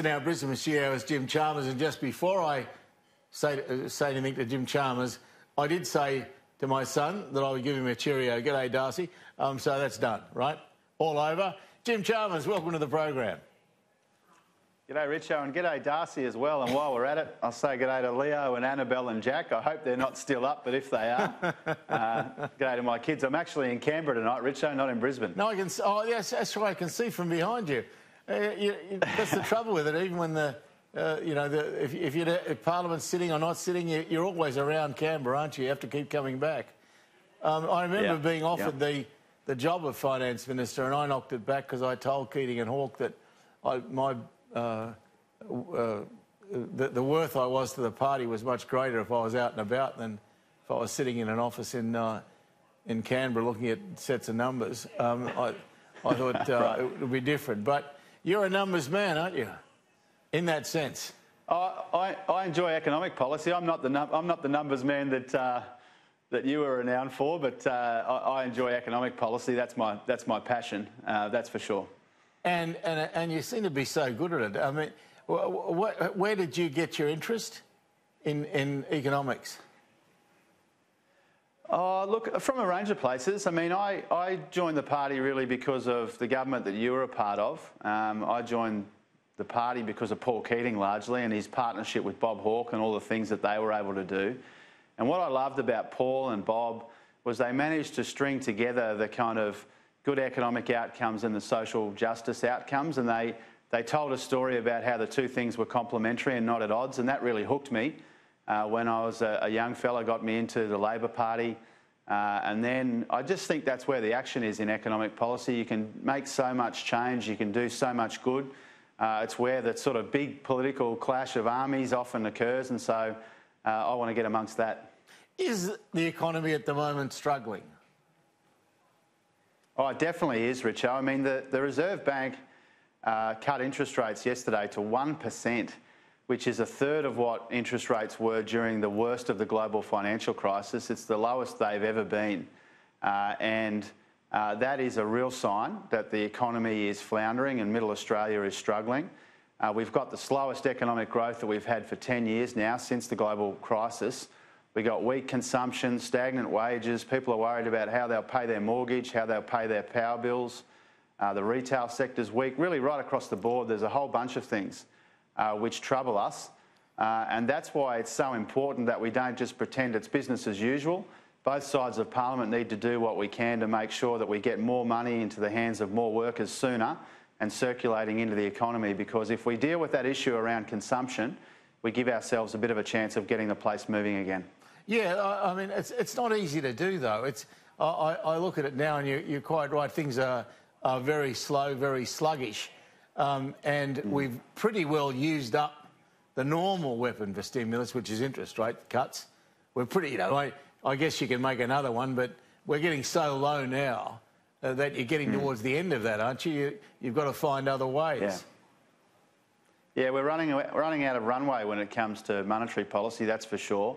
In our Brisbane studio is Jim Chalmers, and just before I say anything to Jim Chalmers, I did say to my son that I would give him a cheerio. G'day, Darcy. So that's done, right? All over. Jim Chalmers, welcome to the program. G'day, Richo, and g'day, Darcy, as well. And while we're at it, I'll say g'day to Leo and Annabelle and Jack. I hope they're not still up, but if they are, g'day to my kids. I'm actually in Canberra tonight, Richo, not in Brisbane. No, I can. Oh, yes, that's right. I can see from behind you. That's the trouble with it. Even when if Parliament's sitting or not sitting, you're always around Canberra, aren't you? You have to keep coming back. I remember being offered the job of Finance Minister, and I knocked it back because I told Keating and Hawke that the worth I was to the party was much greater if I was out and about than if I was sitting in an office in Canberra looking at sets of numbers. I thought it would be different, but you're a numbers man, aren't you? In that sense. I enjoy economic policy. I'm not the numbers man that you are renowned for, but I enjoy economic policy. That's my passion. That's for sure. And you seem to be so good at it. I mean, where did you get your interest in economics? Oh, look, from a range of places. I mean, I joined the party really because of the government that you were a part of. I joined the party because of Paul Keating largely and his partnership with Bob Hawke and all the things that they were able to do. And what I loved about Paul and Bob was they managed to string together the kind of good economic outcomes and the social justice outcomes, and they told a story about how the two things were complementary and not at odds, and that really hooked me. When I was a young fella, got me into the Labor Party. And then I just think that's where the action is in economic policy. You can make so much change, you can do so much good. It's where that sort of big political clash of armies often occurs, and so I want to get amongst that. Is the economy at the moment struggling? Oh, it definitely is, Richo. I mean, the Reserve Bank cut interest rates yesterday to 1%. Which is a third of what interest rates were during the worst of the global financial crisis. It's the lowest they've ever been. And that is a real sign that the economy is floundering and Middle Australia is struggling. We've got the slowest economic growth that we've had for 10 years now since the global crisis. We've got weak consumption, stagnant wages. People are worried about how they'll pay their mortgage, how they'll pay their power bills. The retail sector's weak. Really right across the board, there's a whole bunch of things which trouble us, and that's why it's so important that we don't just pretend it's business as usual. Both sides of Parliament need to do what we can to make sure that we get more money into the hands of more workers sooner and circulating into the economy, because if we deal with that issue around consumption, we give ourselves a bit of a chance of getting the place moving again. Yeah, I mean, it's not easy to do, though. I look at it now, and you're quite right. Things are very slow, very sluggish. And we've pretty well used up the normal weapon for stimulus, which is interest rate cuts. We're pretty, I guess you can make another one, but we're getting so low now that you're getting towards the end of that, aren't you? You've got to find other ways. Yeah, we're running out of runway when it comes to monetary policy, that's for sure.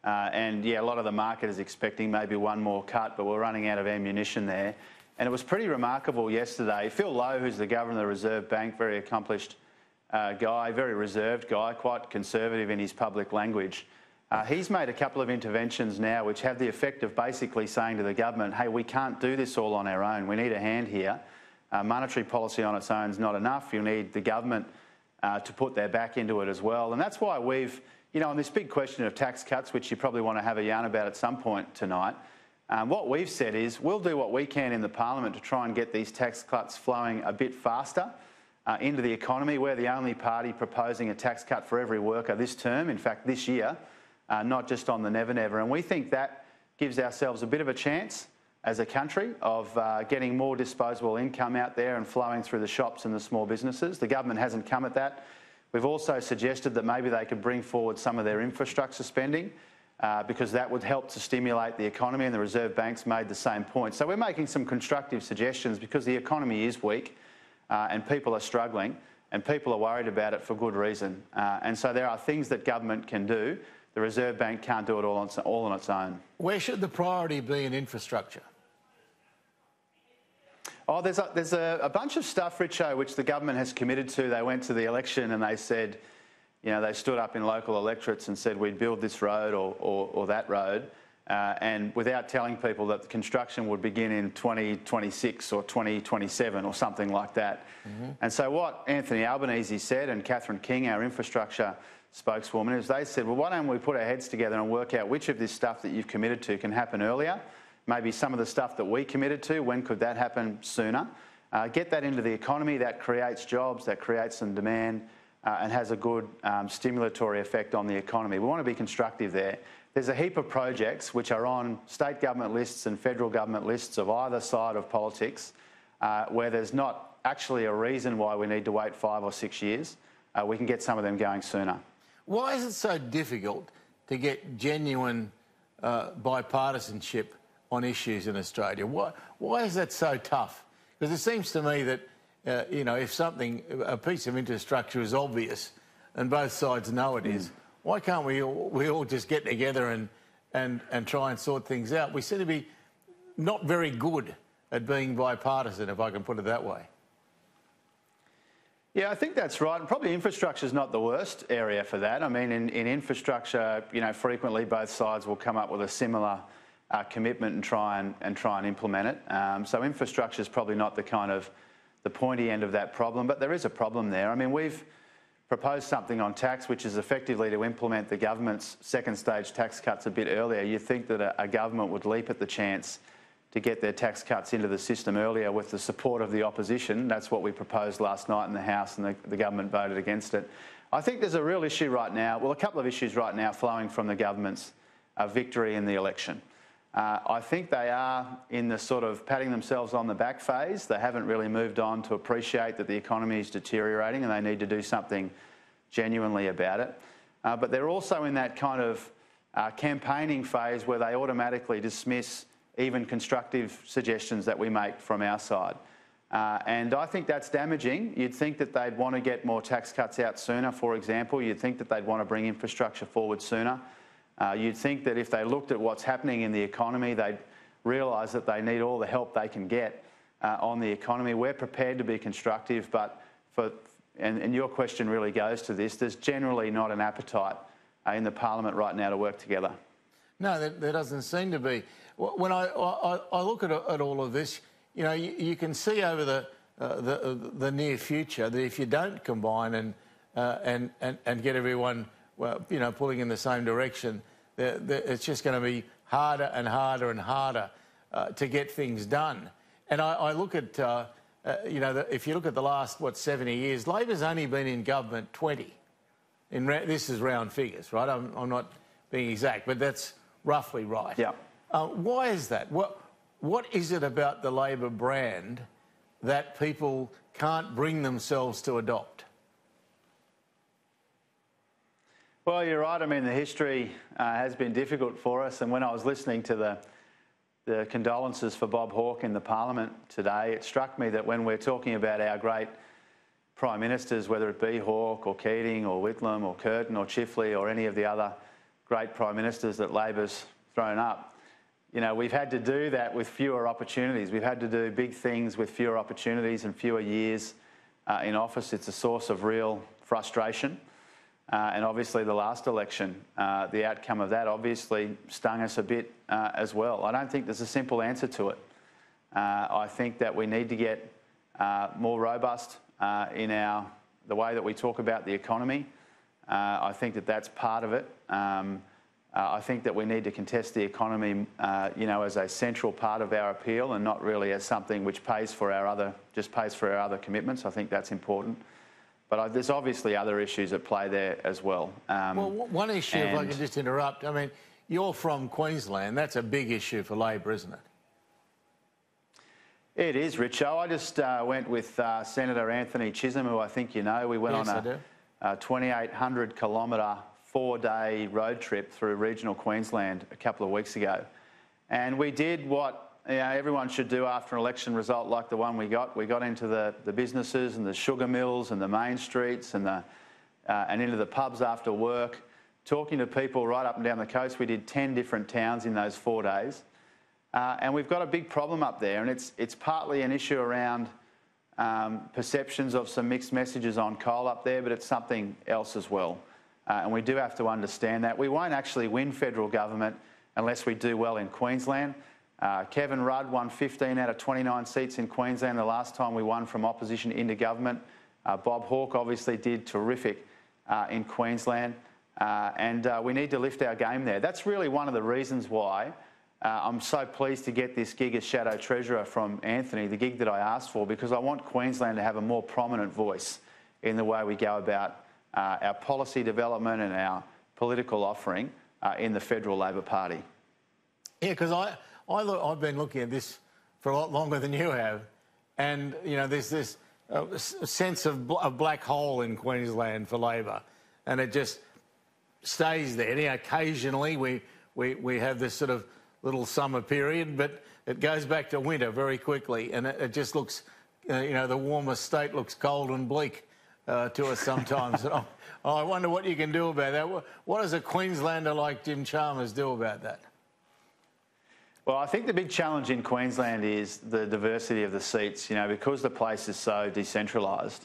And, yeah, a lot of the market is expecting maybe one more cut, but we're running out of ammunition there. And it was pretty remarkable yesterday. Phil Lowe, who's the Governor of the Reserve Bank, very accomplished guy, very reserved guy, quite conservative in his public language. He's made a couple of interventions now which have the effect of basically saying to the government, hey, we can't do this all on our own. We need a hand here. Monetary policy on its own is not enough. You need the government to put their back into it as well. And that's why we've, on this big question of tax cuts, which you probably want to have a yarn about at some point tonight, what we've said is we'll do what we can in the Parliament to try and get these tax cuts flowing a bit faster into the economy. We're the only party proposing a tax cut for every worker this term, in fact this year, not just on the Never Never. And we think that gives ourselves a bit of a chance as a country of getting more disposable income out there and flowing through the shops and the small businesses. The government hasn't come at that. We've also suggested that maybe they could bring forward some of their infrastructure spending, because that would help to stimulate the economy, and the Reserve Bank's made the same point. So we're making some constructive suggestions because the economy is weak and people are struggling and people are worried about it for good reason. And so there are things that government can do. The Reserve Bank can't do it all on its own. Where should the priority be in infrastructure? Oh, there's a bunch of stuff, Richo, which the government has committed to. They went to the election and they said, you know, they stood up in local electorates and said we'd build this road or that road, and without telling people that the construction would begin in 2026 or 2027 or something like that. Mm-hmm. And so what Anthony Albanese said, and Catherine King, our infrastructure spokeswoman, is they said, well, why don't we put our heads together and work out which of this stuff that you've committed to can happen earlier? Maybe some of the stuff that we committed to, when could that happen sooner? Get that into the economy. That creates jobs, that creates some demand, and has a good stimulatory effect on the economy. We want to be constructive there. There's a heap of projects which are on state government lists and federal government lists of either side of politics where there's not actually a reason why we need to wait 5 or 6 years. We can get some of them going sooner. Why is it so difficult to get genuine bipartisanship on issues in Australia? Why is that so tough? Because it seems to me that, you know, if a piece of infrastructure is obvious and both sides know it is, why can't we all just get together and try and sort things out? We seem to be not very good at being bipartisan, if I can put it that way. Yeah, I think that's right. Probably infrastructure is not the worst area for that. I mean, in infrastructure, you know, frequently both sides will come up with a similar commitment and try and implement it. So infrastructure is probably not the pointy end of that problem, but there is a problem there. I mean, we've proposed something on tax which is effectively to implement the government's second stage tax cuts a bit earlier. You'd think that a government would leap at the chance to get their tax cuts into the system earlier with the support of the opposition. That's what we proposed last night in the House, and the government voted against it. I think there's a real issue right now, well, a couple of issues right now flowing from the government's victory in the election. I think they are in the sort of patting themselves on the back phase. They haven't really moved on to appreciate that the economy is deteriorating and they need to do something genuinely about it. But they're also in that kind of campaigning phase where they automatically dismiss even constructive suggestions that we make from our side. And I think that's damaging. You'd think that they'd want to get more tax cuts out sooner, for example. You'd think that they'd want to bring infrastructure forward sooner. You'd think that if they looked at what's happening in the economy, they'd realise that they need all the help they can get on the economy. We're prepared to be constructive, but and your question really goes to this, there's generally not an appetite in the Parliament right now to work together. No, there doesn't seem to be. When I look at all of this, you know, you can see over the near future that if you don't combine and get everyone, well, you know, pulling in the same direction, it's just going to be harder and harder and harder to get things done. And I look at, you know, if you look at the last, 70 years, Labor's only been in government 20. This is round figures, right? I'm not being exact, but that's roughly right. Yeah. Why is that? What is it about the Labor brand that people can't bring themselves to adopt? Well, you're right. I mean, the history has been difficult for us. And when I was listening to the condolences for Bob Hawke in the Parliament today, it struck me that when we're talking about our great Prime Ministers, whether it be Hawke or Keating or Whitlam or Curtin or Chifley or any of the other great Prime Ministers that Labor's thrown up, you know, we've had to do that with fewer opportunities. We've had to do big things with fewer opportunities and fewer years in office. It's a source of real frustration. And obviously the last election, the outcome of that obviously stung us a bit as well. I don't think there's a simple answer to it. I think that we need to get more robust in the way that we talk about the economy. I think that that's part of it. I think that we need to contest the economy, you know, as a central part of our appeal and not really as something which pays for our other commitments. I think that's important. But there's obviously other issues at play there as well. Well, one issue, if I can just interrupt, I mean, you're from Queensland. That's a big issue for Labor, isn't it? It is, Richo. I just went with Senator Anthony Chisholm, who I think you know. We went on a 2,800-kilometre, 4-day road trip through regional Queensland a couple of weeks ago. And we did what everyone should do after an election result like the one we got. We got into the businesses and the sugar mills and the main streets and into the pubs after work, talking to people right up and down the coast. We did 10 different towns in those 4 days. And we've got a big problem up there, and it's partly an issue around perceptions of some mixed messages on coal up there, but it's something else as well. And we do have to understand that. We won't actually win federal government unless we do well in Queensland. Kevin Rudd won 15 out of 29 seats in Queensland the last time we won from opposition into government. Bob Hawke obviously did terrific in Queensland. And we need to lift our game there. That's really one of the reasons why I'm so pleased to get this gig as Shadow Treasurer from Anthony, the gig that I asked for, because I want Queensland to have a more prominent voice in the way we go about our policy development and our political offering in the federal Labor Party. Yeah, because I've been looking at this for a lot longer than you have, and you know there's this sense of a black hole in Queensland for Labor, and it just stays there. You know, occasionally we have this sort of little summer period, but it goes back to winter very quickly, and it just looks, you know, the warmest state looks cold and bleak to us sometimes. And I wonder what you can do about that. What does a Queenslander like Jim Chalmers do about that? Well, I think the big challenge in Queensland is the diversity of the seats, you know, because the place is so decentralised.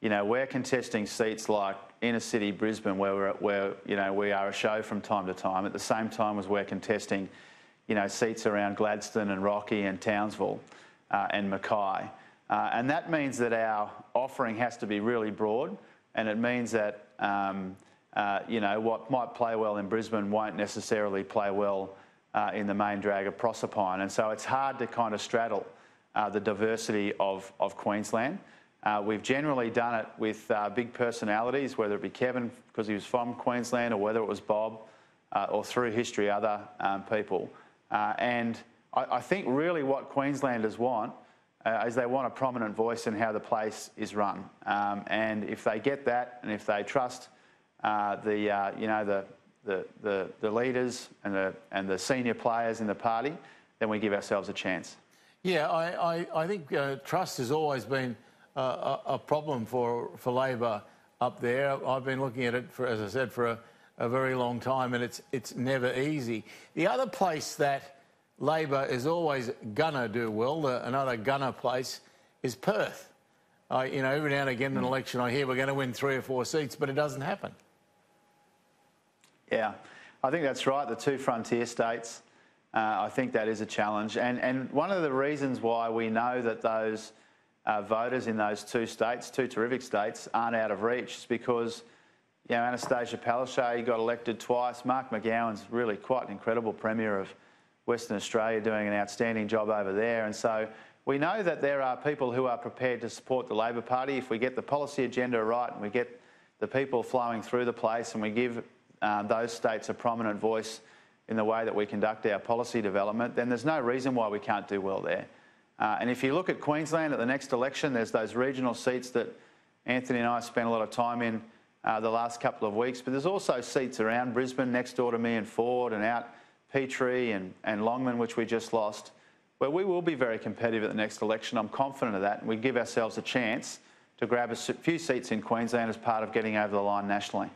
You know, we're contesting seats like inner city Brisbane, where you know, we are a show from time to time, at the same time as we're contesting, you know, seats around Gladstone and Rocky and Townsville and Mackay. And that means that our offering has to be really broad, and it means that, you know, what might play well in Brisbane won't necessarily play well in the main drag of Proserpine. And so it's hard to kind of straddle the diversity of Queensland. We've generally done it with big personalities, whether it be Kevin because he was from Queensland, or whether it was Bob, or through history other people. And I think really what Queenslanders want is they want a prominent voice in how the place is run. And if they get that, and if they trust you know, the leaders and the senior players in the party, then we give ourselves a chance. Yeah, I think trust has always been a problem for Labor up there. I've been looking at it, as I said, for a very long time, and it's never easy. The other place that Labor is always gonna do well, another gunner place, is Perth. You know, every now and again in an election I hear we're going to win 3 or 4 seats, but it doesn't happen. Yeah, I think that's right. The 2 frontier states, I think that is a challenge. And one of the reasons why we know that those voters in those 2 states, 2 terrific states, aren't out of reach is because, you know, Anastasia Palaszczuk got elected twice. Mark McGowan's really quite an incredible Premier of Western Australia, doing an outstanding job over there. And so we know that there are people who are prepared to support the Labor Party if we get the policy agenda right and we get the people flowing through the place and we give those states a prominent voice in the way that we conduct our policy development, then there's no reason why we can't do well there. And if you look at Queensland at the next election, there's those regional seats that Anthony and I spent a lot of time in the last couple of weeks, but there's also seats around Brisbane, next door to me in Ford, and out Petrie and Longman, which we just lost, where we will be very competitive at the next election. I'm confident of that, and we give ourselves a chance to grab a few seats in Queensland as part of getting over the line nationally.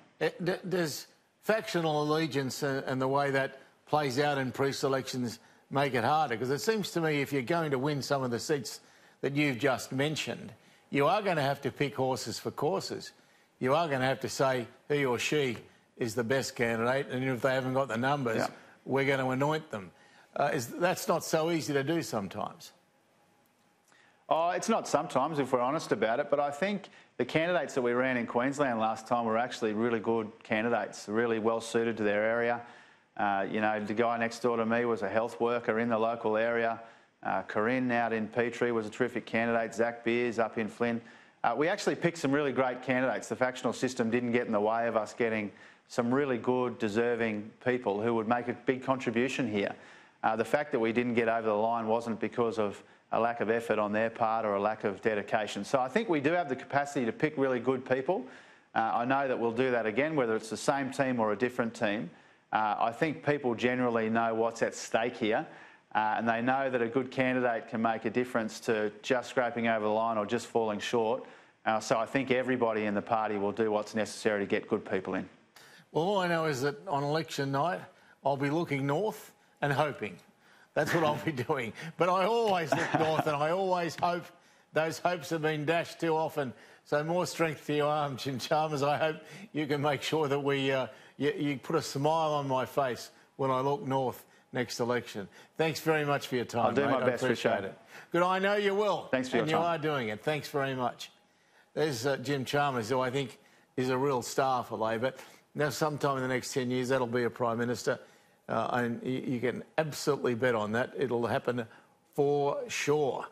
Does factional allegiance and the way that plays out in pre-selections make it harder? Because it seems to me if you're going to win some of the seats that you've just mentioned, you are going to have to pick horses for courses. You are going to have to say he or she is the best candidate, and if they haven't got the numbers, we're going to anoint them. That's not so easy to do sometimes. Oh, it's not sometimes, if we're honest about it, but I think the candidates that we ran in Queensland last time were actually really good candidates, really well suited to their area. You know, the guy next door to me was a health worker in the local area. Corinne out in Petrie was a terrific candidate. Zach Beers up in Flynn. We actually picked some really great candidates. The factional system didn't get in the way of us getting some really good, deserving people who would make a big contribution here. The fact that we didn't get over the line wasn't because of a lack of effort on their part or a lack of dedication. So I think we do have the capacity to pick really good people. I know that we'll do that again, whether it's the same team or a different team. I think people generally know what's at stake here, and they know that a good candidate can make a difference to just scraping over the line or just falling short. So I think everybody in the party will do what's necessary to get good people in. Well, all I know is that on election night, I'll be looking north and hoping That's what I'll be doing. But I always look north, and I always hope those hopes have been dashed too often. So more strength to your arm, Jim Chalmers. I hope you can make sure that you put a smile on my face when I look north next election. Thanks very much for your time, I'll do my best, I appreciate it. Good, I know you will. Thanks for your time. And you are doing it. Thanks very much. There's Jim Chalmers, who I think is a real star for Labor. Now, sometime in the next 10 years, that'll be a Prime Minister. And you can absolutely bet on that. It'll happen for sure.